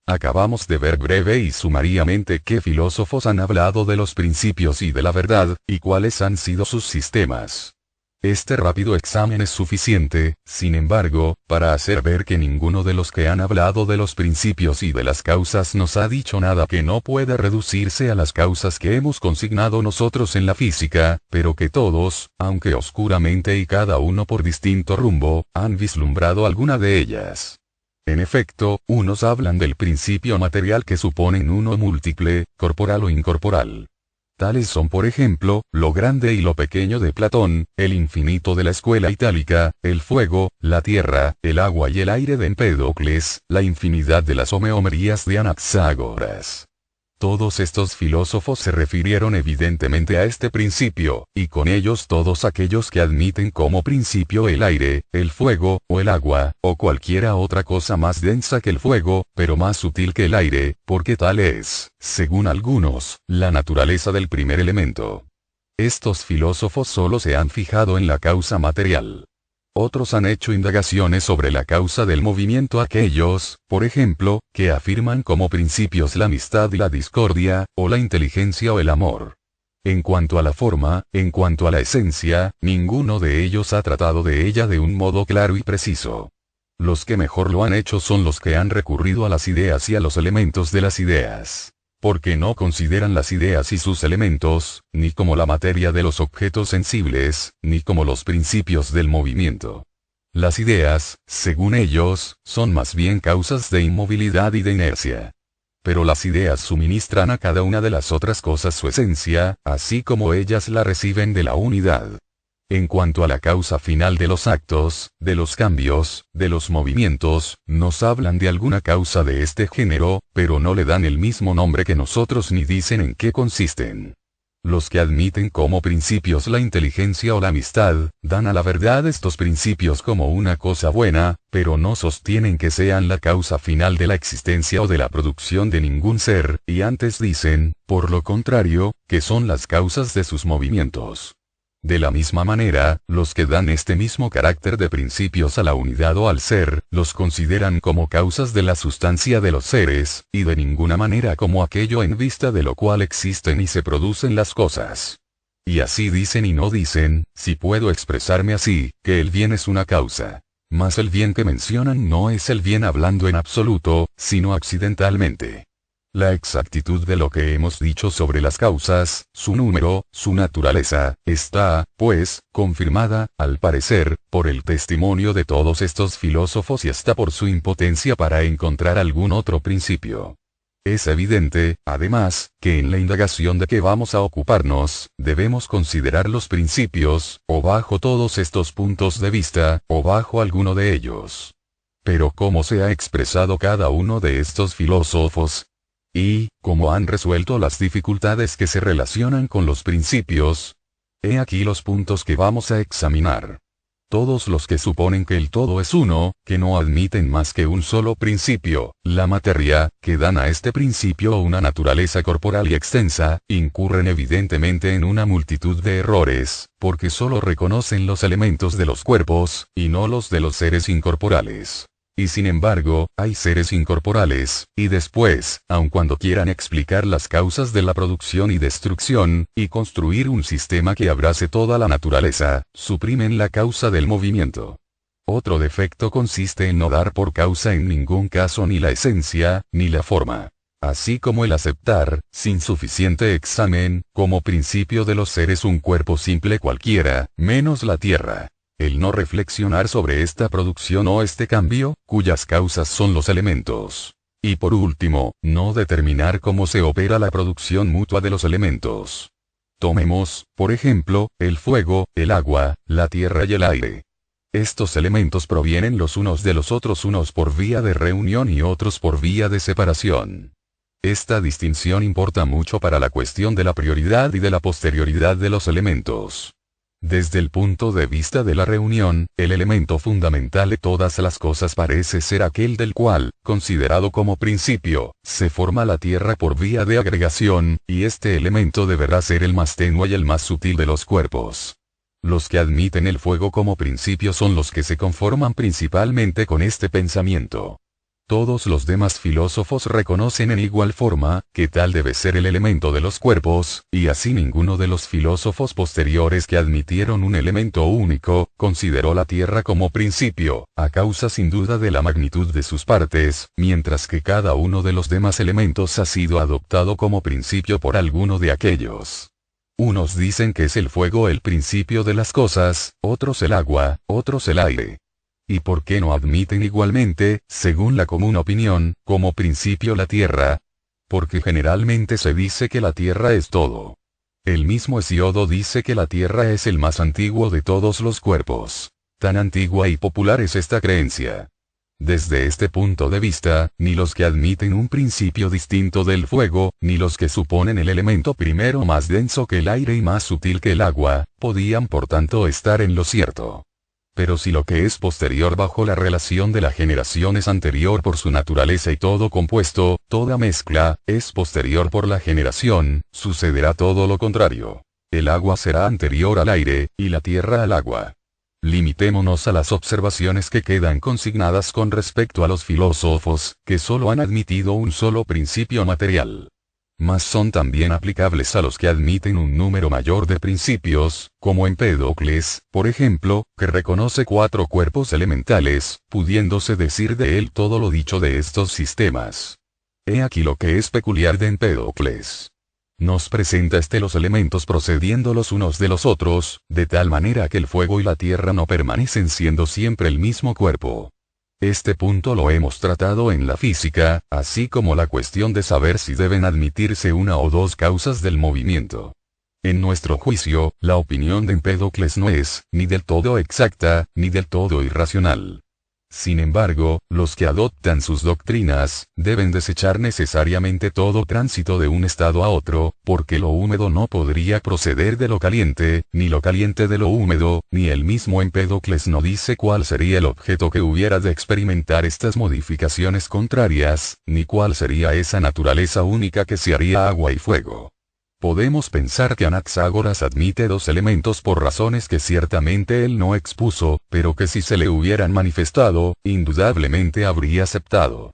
Acabamos de ver breve y sumariamente qué filósofos han hablado de los principios y de la verdad, y cuáles han sido sus sistemas. Este rápido examen es suficiente, sin embargo, para hacer ver que ninguno de los que han hablado de los principios y de las causas nos ha dicho nada que no pueda reducirse a las causas que hemos consignado nosotros en la física, pero que todos, aunque oscuramente y cada uno por distinto rumbo, han vislumbrado alguna de ellas. En efecto, unos hablan del principio material que suponen uno múltiple, corporal o incorporal. Tales son por ejemplo, lo grande y lo pequeño de Platón, el infinito de la escuela itálica, el fuego, la tierra, el agua y el aire de Empédocles, la infinidad de las homeomerías de Anaxágoras. Todos estos filósofos se refirieron evidentemente a este principio, y con ellos todos aquellos que admiten como principio el aire, el fuego, o el agua, o cualquiera otra cosa más densa que el fuego, pero más sutil que el aire, porque tal es, según algunos, la naturaleza del primer elemento. Estos filósofos solo se han fijado en la causa material. Otros han hecho indagaciones sobre la causa del movimiento, aquellos, por ejemplo, que afirman como principios la amistad y la discordia, o la inteligencia o el amor. En cuanto a la forma, en cuanto a la esencia, ninguno de ellos ha tratado de ella de un modo claro y preciso. Los que mejor lo han hecho son los que han recurrido a las ideas y a los elementos de las ideas. Porque no consideran las ideas y sus elementos, ni como la materia de los objetos sensibles, ni como los principios del movimiento. Las ideas, según ellos, son más bien causas de inmovilidad y de inercia. Pero las ideas suministran a cada una de las otras cosas su esencia, así como ellas la reciben de la unidad. En cuanto a la causa final de los actos, de los cambios, de los movimientos, nos hablan de alguna causa de este género, pero no le dan el mismo nombre que nosotros ni dicen en qué consisten. Los que admiten como principios la inteligencia o la amistad, dan a la verdad estos principios como una cosa buena, pero no sostienen que sean la causa final de la existencia o de la producción de ningún ser, y antes dicen, por lo contrario, que son las causas de sus movimientos. De la misma manera, los que dan este mismo carácter de principios a la unidad o al ser, los consideran como causas de la sustancia de los seres, y de ninguna manera como aquello en vista de lo cual existen y se producen las cosas. Y así dicen y no dicen, si puedo expresarme así, que el bien es una causa. Mas el bien que mencionan no es el bien hablando en absoluto, sino accidentalmente. La exactitud de lo que hemos dicho sobre las causas, su número, su naturaleza, está, pues, confirmada, al parecer, por el testimonio de todos estos filósofos y hasta por su impotencia para encontrar algún otro principio. Es evidente, además, que en la indagación de que vamos a ocuparnos, debemos considerar los principios, o bajo todos estos puntos de vista, o bajo alguno de ellos. Pero ¿cómo se ha expresado cada uno de estos filósofos? ¿Y cómo han resuelto las dificultades que se relacionan con los principios? He aquí los puntos que vamos a examinar. Todos los que suponen que el todo es uno, que no admiten más que un solo principio, la materia, que dan a este principio una naturaleza corporal y extensa, incurren evidentemente en una multitud de errores, porque solo reconocen los elementos de los cuerpos, y no los de los seres incorporales. Y sin embargo, hay seres incorporales, y después, aun cuando quieran explicar las causas de la producción y destrucción, y construir un sistema que abrace toda la naturaleza, suprimen la causa del movimiento. Otro defecto consiste en no dar por causa en ningún caso ni la esencia, ni la forma. Así como el aceptar, sin suficiente examen, como principio de los seres un cuerpo simple cualquiera, menos la tierra. El no reflexionar sobre esta producción o este cambio, cuyas causas son los elementos. Y por último, no determinar cómo se opera la producción mutua de los elementos. Tomemos, por ejemplo, el fuego, el agua, la tierra y el aire. Estos elementos provienen los unos de los otros, unos por vía de reunión y otros por vía de separación. Esta distinción importa mucho para la cuestión de la prioridad y de la posterioridad de los elementos. Desde el punto de vista de la reunión, el elemento fundamental de todas las cosas parece ser aquel del cual, considerado como principio, se forma la tierra por vía de agregación, y este elemento deberá ser el más tenue y el más sutil de los cuerpos. Los que admiten el fuego como principio son los que se conforman principalmente con este pensamiento. Todos los demás filósofos reconocen en igual forma, que tal debe ser el elemento de los cuerpos, y así ninguno de los filósofos posteriores que admitieron un elemento único, consideró la tierra como principio, a causa sin duda de la magnitud de sus partes, mientras que cada uno de los demás elementos ha sido adoptado como principio por alguno de aquellos. Unos dicen que es el fuego el principio de las cosas, otros el agua, otros el aire. ¿Y por qué no admiten igualmente, según la común opinión, como principio la tierra? Porque generalmente se dice que la tierra es todo. El mismo Hesiodo dice que la tierra es el más antiguo de todos los cuerpos. Tan antigua y popular es esta creencia. Desde este punto de vista, ni los que admiten un principio distinto del fuego, ni los que suponen el elemento primero más denso que el aire y más sutil que el agua, podían por tanto estar en lo cierto. Pero si lo que es posterior bajo la relación de la generación es anterior por su naturaleza y todo compuesto, toda mezcla, es posterior por la generación, sucederá todo lo contrario. El agua será anterior al aire, y la tierra al agua. Limitémonos a las observaciones que quedan consignadas con respecto a los filósofos, que solo han admitido un solo principio material. Mas son también aplicables a los que admiten un número mayor de principios, como Empédocles, por ejemplo, que reconoce 4 cuerpos elementales, pudiéndose decir de él todo lo dicho de estos sistemas. He aquí lo que es peculiar de Empédocles. Nos presenta los elementos procediendo los unos de los otros, de tal manera que el fuego y la tierra no permanecen siendo siempre el mismo cuerpo. Este punto lo hemos tratado en la física, así como la cuestión de saber si deben admitirse una o dos causas del movimiento. En nuestro juicio, la opinión de Empédocles no es, ni del todo exacta, ni del todo irracional. Sin embargo, los que adoptan sus doctrinas, deben desechar necesariamente todo tránsito de un estado a otro, porque lo húmedo no podría proceder de lo caliente, ni lo caliente de lo húmedo, ni el mismo Empédocles no dice cuál sería el objeto que hubiera de experimentar estas modificaciones contrarias, ni cuál sería esa naturaleza única que se haría agua y fuego. Podemos pensar que Anaxágoras admite 2 elementos por razones que ciertamente él no expuso, pero que si se le hubieran manifestado, indudablemente habría aceptado.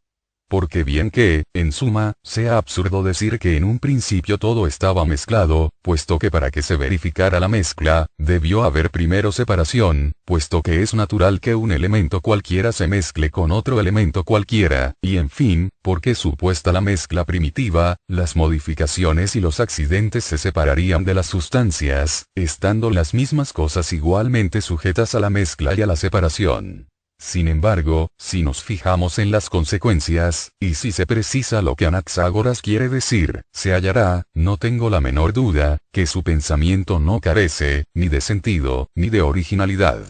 Porque bien que, en suma, sea absurdo decir que en un principio todo estaba mezclado, puesto que para que se verificara la mezcla, debió haber primero separación, puesto que es natural que un elemento cualquiera se mezcle con otro elemento cualquiera, y en fin, porque supuesta la mezcla primitiva, las modificaciones y los accidentes se separarían de las sustancias, estando las mismas cosas igualmente sujetas a la mezcla y a la separación. Sin embargo, si nos fijamos en las consecuencias, y si se precisa lo que Anaxágoras quiere decir, se hallará, no tengo la menor duda, que su pensamiento no carece, ni de sentido, ni de originalidad.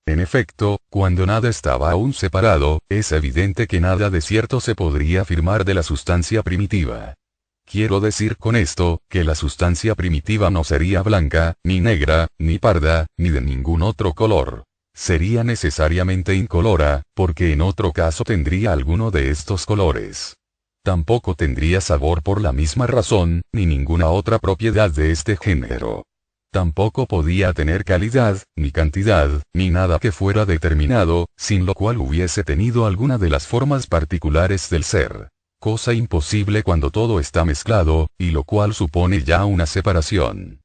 En efecto, cuando nada estaba aún separado, es evidente que nada de cierto se podría afirmar de la sustancia primitiva. Quiero decir con esto, que la sustancia primitiva no sería blanca, ni negra, ni parda, ni de ningún otro color. Sería necesariamente incolora, porque en otro caso tendría alguno de estos colores. Tampoco tendría sabor por la misma razón, ni ninguna otra propiedad de este género. Tampoco podía tener calidad, ni cantidad, ni nada que fuera determinado, sin lo cual hubiese tenido alguna de las formas particulares del ser. Cosa imposible cuando todo está mezclado, y lo cual supone ya una separación.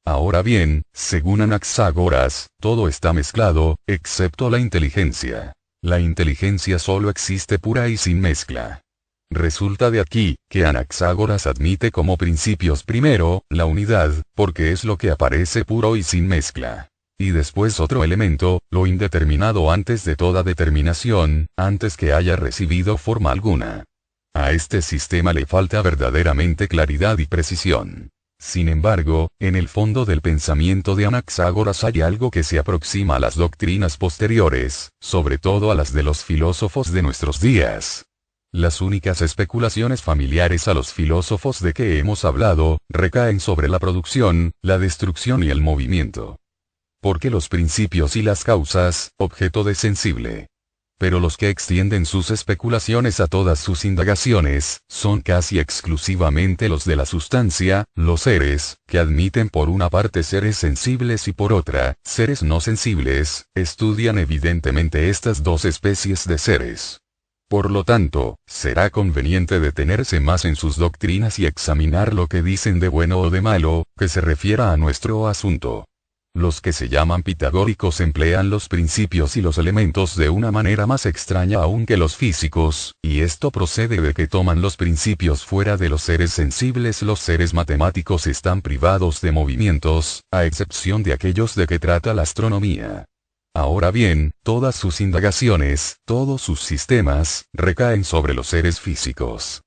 Ahora bien, según Anaxágoras, todo está mezclado, excepto la inteligencia. La inteligencia solo existe pura y sin mezcla. Resulta de aquí, que Anaxágoras admite como principios primero, la unidad, porque es lo que aparece puro y sin mezcla. Y después otro elemento, lo indeterminado antes de toda determinación, antes que haya recibido forma alguna. A este sistema le falta verdaderamente claridad y precisión. Sin embargo, en el fondo del pensamiento de Anaxágoras hay algo que se aproxima a las doctrinas posteriores, sobre todo a las de los filósofos de nuestros días. Las únicas especulaciones familiares a los filósofos de que hemos hablado, recaen sobre la producción, la destrucción y el movimiento. Porque los principios y las causas, objeto de sensible. Pero los que extienden sus especulaciones a todas sus indagaciones, son casi exclusivamente los de la sustancia, los seres, que admiten por una parte seres sensibles y por otra, seres no sensibles, estudian evidentemente estas dos especies de seres. Por lo tanto, será conveniente detenerse más en sus doctrinas y examinar lo que dicen de bueno o de malo, que se refiera a nuestro asunto. Los que se llaman pitagóricos emplean los principios y los elementos de una manera más extraña aún que los físicos, y esto procede de que toman los principios fuera de los seres sensibles. Los seres matemáticos están privados de movimientos, a excepción de aquellos de que trata la astronomía. Ahora bien, todas sus indagaciones, todos sus sistemas, recaen sobre los seres físicos.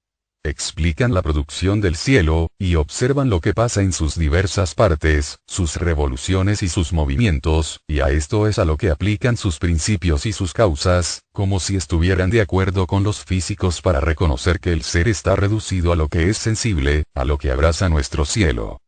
Explican la producción del cielo, y observan lo que pasa en sus diversas partes, sus revoluciones y sus movimientos, y a esto es a lo que aplican sus principios y sus causas, como si estuvieran de acuerdo con los físicos para reconocer que el ser está reducido a lo que es sensible, a lo que abraza nuestro cielo.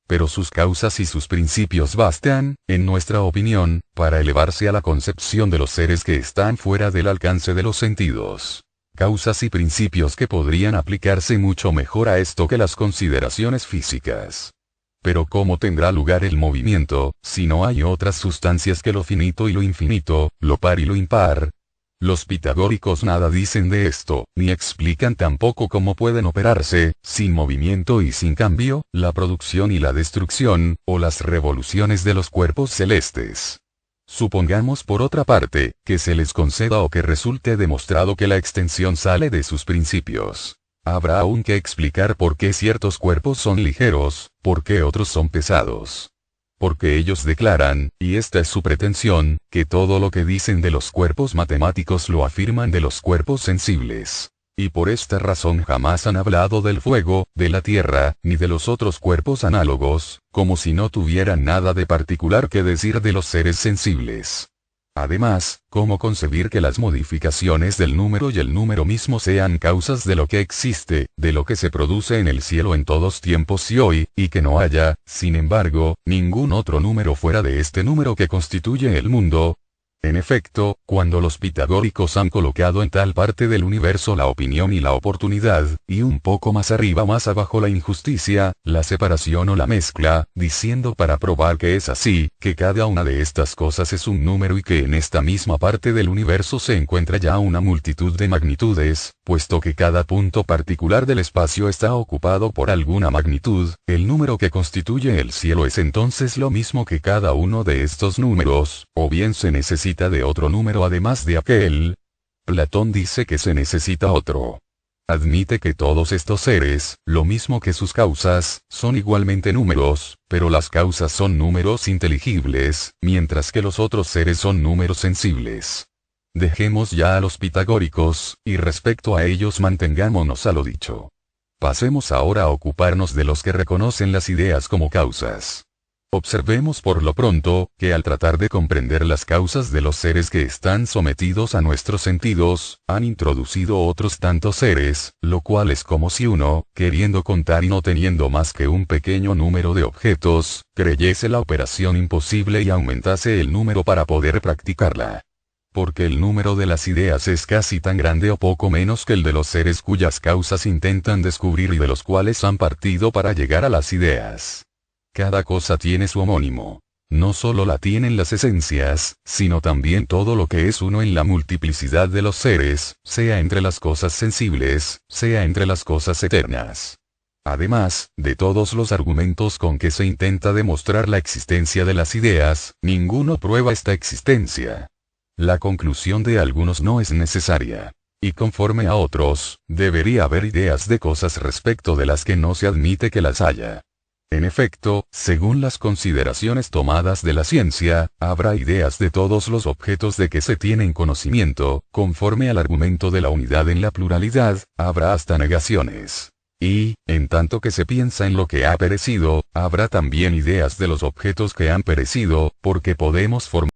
Pero sus causas y sus principios bastan, en nuestra opinión, para elevarse a la concepción de los seres que están fuera del alcance de los sentidos. Causas y principios que podrían aplicarse mucho mejor a esto que las consideraciones físicas. Pero ¿cómo tendrá lugar el movimiento, si no hay otras sustancias que lo finito y lo infinito, lo par y lo impar? Los pitagóricos nada dicen de esto, ni explican tampoco cómo pueden operarse, sin movimiento y sin cambio, la producción y la destrucción, o las revoluciones de los cuerpos celestes. Supongamos por otra parte, que se les conceda o que resulte demostrado que la extensión sale de sus principios. Habrá aún que explicar por qué ciertos cuerpos son ligeros, por qué otros son pesados. Porque ellos declaran, y esta es su pretensión, que todo lo que dicen de los cuerpos matemáticos lo afirman de los cuerpos sensibles. Y por esta razón jamás han hablado del fuego, de la tierra, ni de los otros cuerpos análogos, como si no tuvieran nada de particular que decir de los seres sensibles. Además, ¿cómo concebir que las modificaciones del número y el número mismo sean causas de lo que existe, de lo que se produce en el cielo en todos tiempos y hoy, y que no haya, sin embargo, ningún otro número fuera de este número que constituye el mundo? En efecto, cuando los pitagóricos han colocado en tal parte del universo la opinión y la oportunidad, y un poco más arriba más abajo la injusticia, la separación o la mezcla, diciendo para probar que es así, que cada una de estas cosas es un número y que en esta misma parte del universo se encuentra ya una multitud de magnitudes, puesto que cada punto particular del espacio está ocupado por alguna magnitud, el número que constituye el cielo es entonces lo mismo que cada uno de estos números, o bien se necesita de otro número además de aquel. Platón dice que se necesita otro. Admite que todos estos seres, lo mismo que sus causas, son igualmente números, pero las causas son números inteligibles, mientras que los otros seres son números sensibles. Dejemos ya a los pitagóricos, y respecto a ellos mantengámonos a lo dicho. Pasemos ahora a ocuparnos de los que reconocen las ideas como causas. Observemos por lo pronto, que al tratar de comprender las causas de los seres que están sometidos a nuestros sentidos, han introducido otros tantos seres, lo cual es como si uno, queriendo contar y no teniendo más que un pequeño número de objetos, creyese la operación imposible y aumentase el número para poder practicarla. Porque el número de las ideas es casi tan grande o poco menos que el de los seres cuyas causas intentan descubrir y de los cuales han partido para llegar a las ideas. Cada cosa tiene su homónimo. No solo la tienen las esencias, sino también todo lo que es uno en la multiplicidad de los seres, sea entre las cosas sensibles, sea entre las cosas eternas. Además, de todos los argumentos con que se intenta demostrar la existencia de las ideas, ninguno prueba esta existencia. La conclusión de algunos no es necesaria. Y conforme a otros, debería haber ideas de cosas respecto de las que no se admite que las haya. En efecto, según las consideraciones tomadas de la ciencia, habrá ideas de todos los objetos de que se tienen conocimiento, conforme al argumento de la unidad en la pluralidad, habrá hasta negaciones. Y, en tanto que se piensa en lo que ha perecido, habrá también ideas de los objetos que han perecido, porque podemos formar